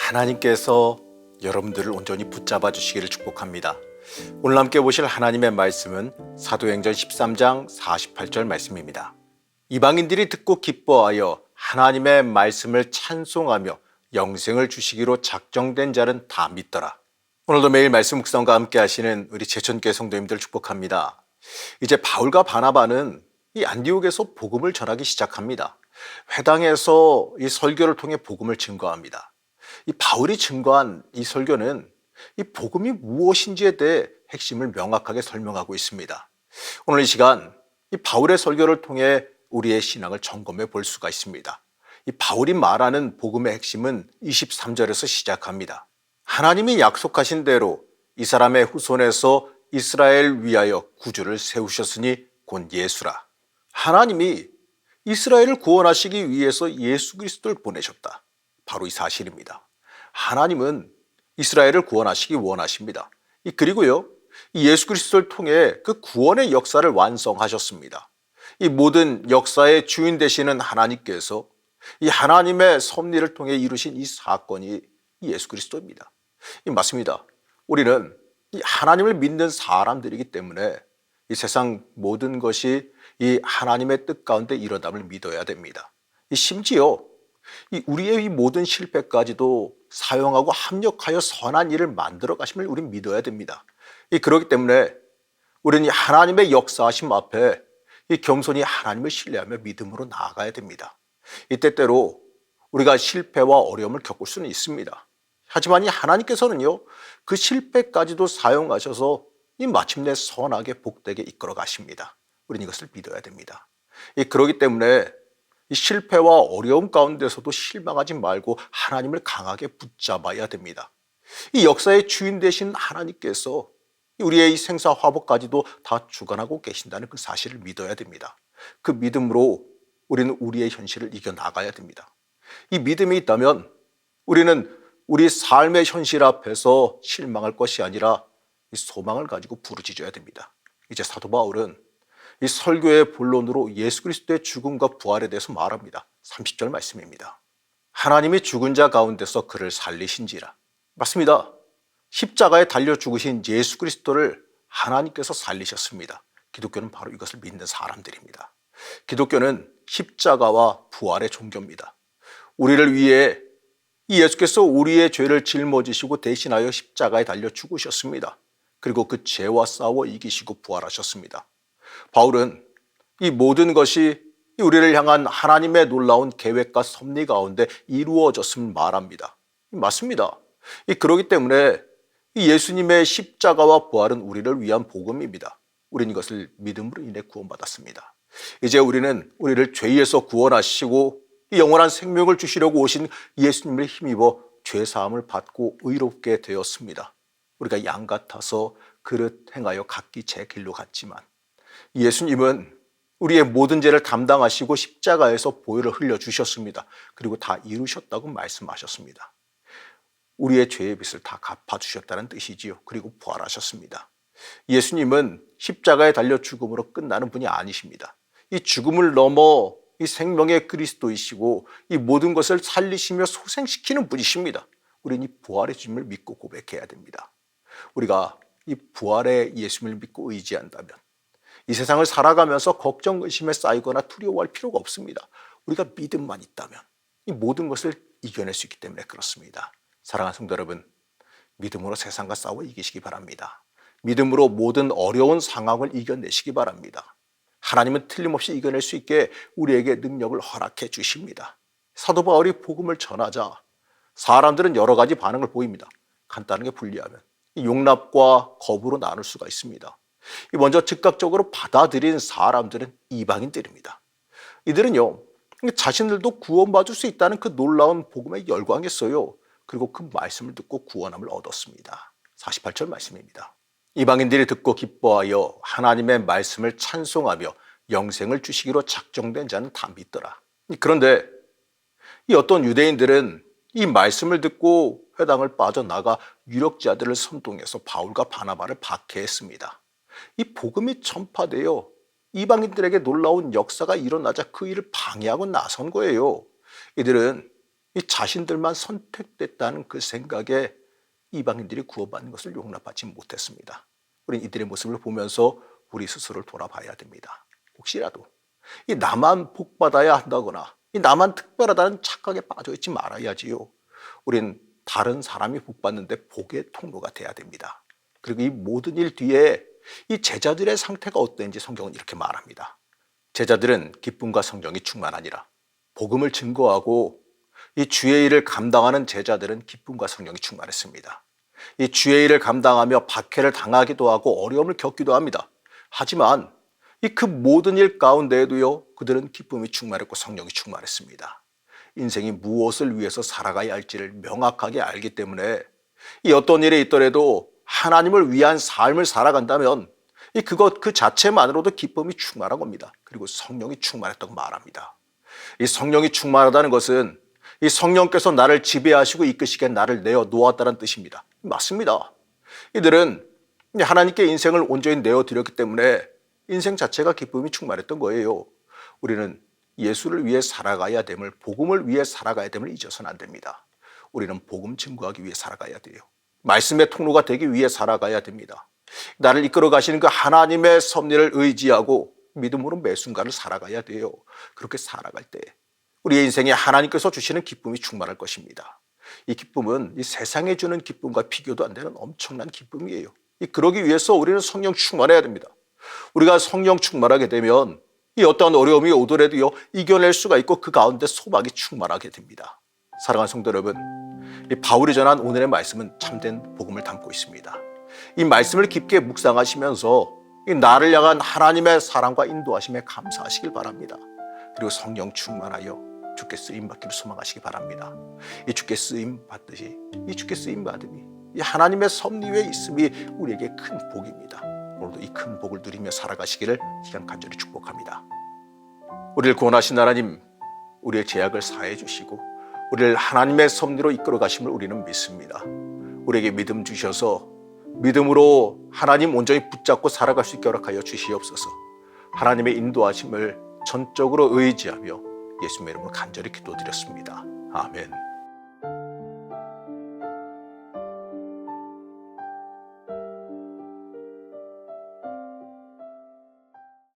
하나님께서 여러분들을 온전히 붙잡아 주시기를 축복합니다. 오늘 함께 보실 하나님의 말씀은 사도행전 13장 48절 말씀입니다. 이방인들이 듣고 기뻐하여 하나님의 말씀을 찬송하며 영생을 주시기로 작정된 자는 다 믿더라. 오늘도 매일 말씀 묵상과 함께 하시는 우리 제천교회 성도님들 축복합니다. 이제 바울과 바나바는 이 안디옥에서 복음을 전하기 시작합니다. 회당에서 이 설교를 통해 복음을 증거합니다. 이 바울이 증거한 이 설교는 이 복음이 무엇인지에 대해 핵심을 명확하게 설명하고 있습니다. 오늘 이 시간 이 바울의 설교를 통해 우리의 신앙을 점검해 볼 수가 있습니다. 이 바울이 말하는 복음의 핵심은 23절에서 시작합니다. 하나님이 약속하신 대로 이 사람의 후손에서 이스라엘 위하여 구주를 세우셨으니 곧 예수라. 하나님이 이스라엘을 구원하시기 위해서 예수 그리스도를 보내셨다. 바로 이 사실입니다. 하나님은 이스라엘을 구원하시기 원하십니다. 그리고요, 이 예수 그리스도를 통해 그 구원의 역사를 완성하셨습니다. 이 모든 역사의 주인 되시는 하나님께서 이 하나님의 섭리를 통해 이루신 이 사건이 예수 그리스도입니다. 맞습니다. 우리는 이 하나님을 믿는 사람들이기 때문에 이 세상 모든 것이 이 하나님의 뜻 가운데 일어남을 믿어야 됩니다. 심지어 우리의 이 모든 실패까지도 사용하고 합력하여 선한 일을 만들어 가심을 우리는 믿어야 됩니다. 그렇기 때문에 우리는 이 하나님의 역사하심 앞에 이 겸손히 하나님을 신뢰하며 믿음으로 나아가야 됩니다. 때때로 우리가 실패와 어려움을 겪을 수는 있습니다. 하지만 이 하나님께서는요, 그 실패까지도 사용하셔서 이 마침내 선하게 복되게 이끌어 가십니다. 우리는 이것을 믿어야 됩니다. 그렇기 때문에 이 실패와 어려움 가운데서도 실망하지 말고 하나님을 강하게 붙잡아야 됩니다. 이 역사의 주인 되신 하나님께서 우리의 이 생사화복까지도 다 주관하고 계신다는 그 사실을 믿어야 됩니다. 그 믿음으로 우리는 우리의 현실을 이겨나가야 됩니다. 이 믿음이 있다면 우리는 우리 삶의 현실 앞에서 실망할 것이 아니라 이 소망을 가지고 부르짖어야 됩니다. 이제 사도 바울은 이 설교의 본론으로 예수 그리스도의 죽음과 부활에 대해서 말합니다. 30절 말씀입니다. 하나님이 죽은 자 가운데서 그를 살리신지라. 맞습니다. 십자가에 달려 죽으신 예수 그리스도를 하나님께서 살리셨습니다. 기독교는 바로 이것을 믿는 사람들입니다. 기독교는 십자가와 부활의 종교입니다. 우리를 위해 이 예수께서 우리의 죄를 짊어지시고 대신하여 십자가에 달려 죽으셨습니다. 그리고 그 죄와 싸워 이기시고 부활하셨습니다. 바울은 이 모든 것이 우리를 향한 하나님의 놀라운 계획과 섭리 가운데 이루어졌음을 말합니다. 맞습니다. 그렇기 때문에 이 예수님의 십자가와 부활은 우리를 위한 복음입니다. 우리는 이것을 믿음으로 인해 구원받았습니다. 이제 우리는 우리를 죄에서 구원하시고 이 영원한 생명을 주시려고 오신 예수님을 힘입어 죄사함을 받고 의롭게 되었습니다. 우리가 양 같아서 그릇 행하여 각기 제 길로 갔지만 예수님은 우리의 모든 죄를 담당하시고 십자가에서 보혈을 흘려주셨습니다. 그리고 다 이루셨다고 말씀하셨습니다. 우리의 죄의 빚을 다 갚아주셨다는 뜻이지요. 그리고 부활하셨습니다. 예수님은 십자가에 달려 죽음으로 끝나는 분이 아니십니다. 이 죽음을 넘어 이 생명의 그리스도이시고 이 모든 것을 살리시며 소생시키는 분이십니다. 우리는 이 부활의 주님을 믿고 고백해야 됩니다. 우리가 이 부활의 예수님을 믿고 의지한다면 이 세상을 살아가면서 걱정, 의심에 쌓이거나 두려워할 필요가 없습니다. 우리가 믿음만 있다면 이 모든 것을 이겨낼 수 있기 때문에 그렇습니다. 사랑하는 성도 여러분, 믿음으로 세상과 싸워 이기시기 바랍니다. 믿음으로 모든 어려운 상황을 이겨내시기 바랍니다. 하나님은 틀림없이 이겨낼 수 있게 우리에게 능력을 허락해 주십니다. 사도 바울이 복음을 전하자 사람들은 여러 가지 반응을 보입니다. 간단하게 분리하면 용납과 거부로 나눌 수가 있습니다. 먼저 즉각적으로 받아들인 사람들은 이방인들입니다. 이들은요, 자신들도 구원받을 수 있다는 그 놀라운 복음에 열광했어요. 그리고 그 말씀을 듣고 구원함을 얻었습니다. 48절 말씀입니다. 이방인들이 듣고 기뻐하여 하나님의 말씀을 찬송하며 영생을 주시기로 작정된 자는 다 믿더라. 그런데 이 어떤 유대인들은 이 말씀을 듣고 회당을 빠져나가 유력자들을 선동해서 바울과 바나바를 박해했습니다. 이 복음이 전파되어 이방인들에게 놀라운 역사가 일어나자 그 일을 방해하고 나선 거예요. 이들은 이 자신들만 선택됐다는 그 생각에 이방인들이 구원받는 것을 용납하지 못했습니다. 우리는 이들의 모습을 보면서 우리 스스로를 돌아봐야 됩니다. 혹시라도 이 나만 복받아야 한다거나 이 나만 특별하다는 착각에 빠져있지 말아야지요. 우린 다른 사람이 복받는데 복의 통로가 돼야 됩니다. 그리고 이 모든 일 뒤에 이 제자들의 상태가 어땠는지 성경은 이렇게 말합니다. 제자들은 기쁨과 성령이 충만하니라. 복음을 증거하고 이 주의 일을 감당하는 제자들은 기쁨과 성령이 충만했습니다. 이 주의 일을 감당하며 박해를 당하기도 하고 어려움을 겪기도 합니다. 하지만 이 그 모든 일 가운데에도요, 그들은 기쁨이 충만했고 성령이 충만했습니다. 인생이 무엇을 위해서 살아가야 할지를 명확하게 알기 때문에 이 어떤 일이 있더라도 하나님을 위한 삶을 살아간다면 그것 그 자체만으로도 기쁨이 충만한 겁니다. 그리고 성령이 충만했다고 말합니다. 이 성령이 충만하다는 것은 이 성령께서 나를 지배하시고 이끄시기에 나를 내어 놓았다는 뜻입니다. 맞습니다. 이들은 하나님께 인생을 온전히 내어드렸기 때문에 인생 자체가 기쁨이 충만했던 거예요. 우리는 예수를 위해 살아가야 됨을, 복음을 위해 살아가야 됨을 잊어서는 안 됩니다. 우리는 복음 증거하기 위해 살아가야 돼요. 말씀의 통로가 되기 위해 살아가야 됩니다. 나를 이끌어 가시는 그 하나님의 섭리를 의지하고 믿음으로 매 순간을 살아가야 돼요. 그렇게 살아갈 때 우리의 인생에 하나님께서 주시는 기쁨이 충만할 것입니다. 이 기쁨은 이 세상에 주는 기쁨과 비교도 안 되는 엄청난 기쁨이에요. 그러기 위해서 우리는 성령 충만해야 됩니다. 우리가 성령 충만하게 되면 이 어떠한 어려움이 오더라도요, 이겨낼 수가 있고 그 가운데 소망이 충만하게 됩니다. 사랑하는 성도 여러분, 이 바울이 전한 오늘의 말씀은 참된 복음을 담고 있습니다. 이 말씀을 깊게 묵상하시면서 이 나를 향한 하나님의 사랑과 인도하심에 감사하시길 바랍니다. 그리고 성령 충만하여 주께 쓰임 받기를 소망하시기 바랍니다. 이 주께 쓰임 받듯이 이 주께 쓰임 받음이 이 하나님의 섭리 위에 있음이 우리에게 큰 복입니다. 오늘도 이 큰 복을 누리며 살아가시기를 시간 간절히 축복합니다. 우리를 구원하신 하나님, 우리의 죄악을 사해 주시고 우리를 하나님의 섭리로 이끌어 가심을 우리는 믿습니다. 우리에게 믿음 주셔서 믿음으로 하나님 온전히 붙잡고 살아갈 수 있게 허락하여 주시옵소서. 하나님의 인도하심을 전적으로 의지하며 예수님의 이름으로 간절히 기도드렸습니다. 아멘.